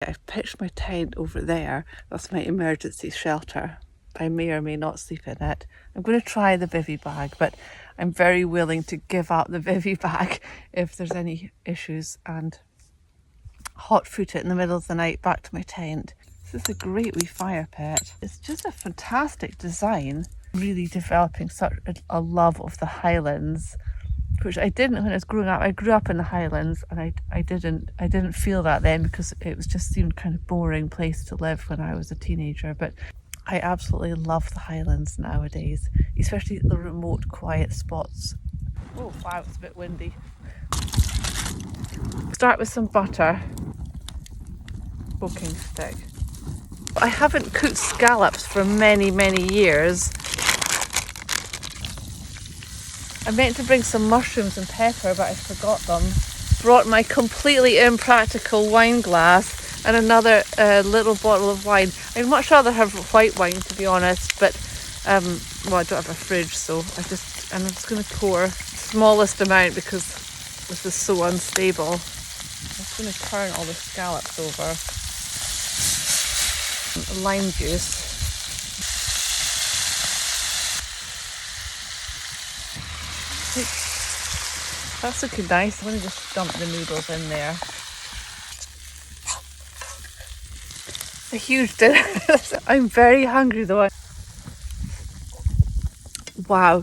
I've pitched my tent over there. That's my emergency shelter. I may or may not sleep in it. I'm going to try the bivvy bag, but I'm very willing to give up the bivvy bag if there's any issues and hot foot it in the middle of the night back to my tent. This is a great wee fire pit. It's just a fantastic design. Really developing such a love of the Highlands, which I didn't when I was growing up. I grew up in the Highlands and I didn't feel that then because it was just seemed kind of boring place to live when I was a teenager. But I absolutely love the Highlands nowadays, especially the remote quiet spots. Oh wow, it's a bit windy. Start with some butter. Smoking stick. I haven't cooked scallops for many years. I meant to bring some mushrooms and pepper, but I forgot them. Brought my completely impractical wine glass and another little bottle of wine. I'd much rather have white wine, to be honest, but well, I don't have a fridge, so I'm just going to pour the smallest amount because this is so unstable. I'm just going to turn all the scallops over. Lime juice. That's looking nice. I'm going to just dump the noodles in there. A huge dinner. I'm very hungry though. Wow,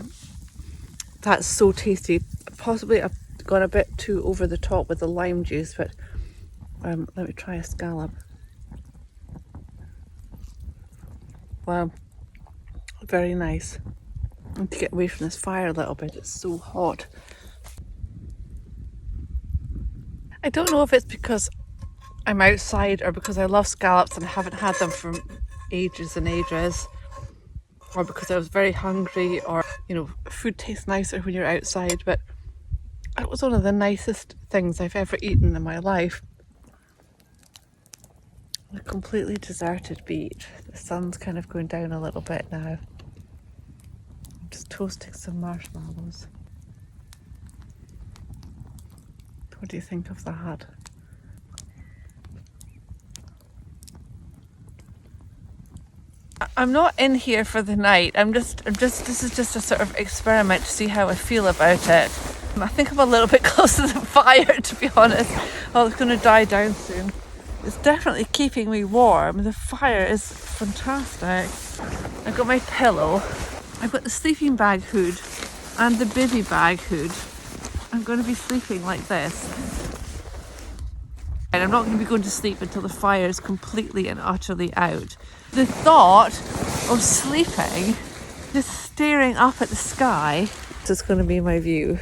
that's so tasty. Possibly I've gone a bit too over the top with the lime juice, but let me try a scallop. Wow, very nice. I need to get away from this fire a little bit, it's so hot. I don't know if it's because I'm outside or because I love scallops and I haven't had them for ages and ages, or because I was very hungry, or you know, food tastes nicer when you're outside, but it was one of the nicest things I've ever eaten in my life. A completely deserted beach. The sun's kind of going down a little bit now. I'm just toasting some marshmallows. What do you think of that? I'm not in here for the night. This is just a sort of experiment to see how I feel about it. I think I'm a little bit close to the fire, to be honest. Oh, it's going to die down soon. It's definitely keeping me warm. The fire is fantastic. I've got my pillow. I've got the sleeping bag hood and the bivvy bag hood. I'm going to be sleeping like this. And I'm not going to be going to sleep until the fire is completely and utterly out. The thought of sleeping, just staring up at the sky, this is going to be my view.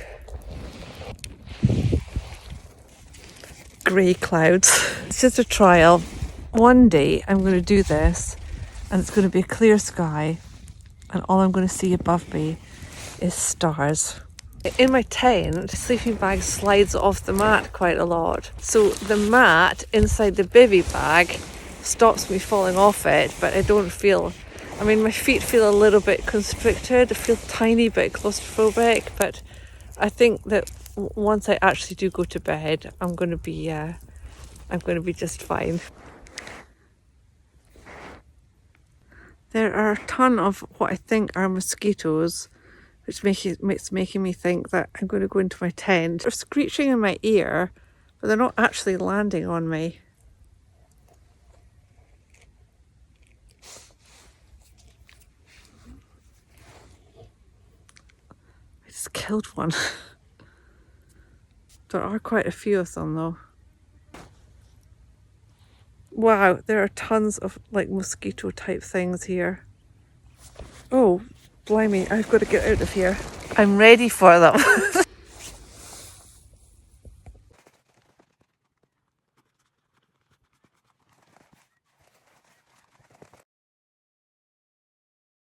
Grey clouds. It's just a trial. One day I'm going to do this and it's going to be a clear sky and all I'm going to see above me is stars. In my tent, the sleeping bag slides off the mat quite a lot. So the mat inside the bivvy bag stops me falling off it, but I don't feel, I mean, my feet feel a little bit constricted. I feel a tiny bit claustrophobic, but I think that once I actually do go to bed, I'm going to be just fine. There are a ton of what I think are mosquitoes, which makes making me think that I'm going to go into my tent. They're screeching in my ear, but they're not actually landing on me. I just killed one. There are quite a few of them though. Wow, there are tons of like mosquito type things here. Oh, blimey, I've got to get out of here. I'm ready for them.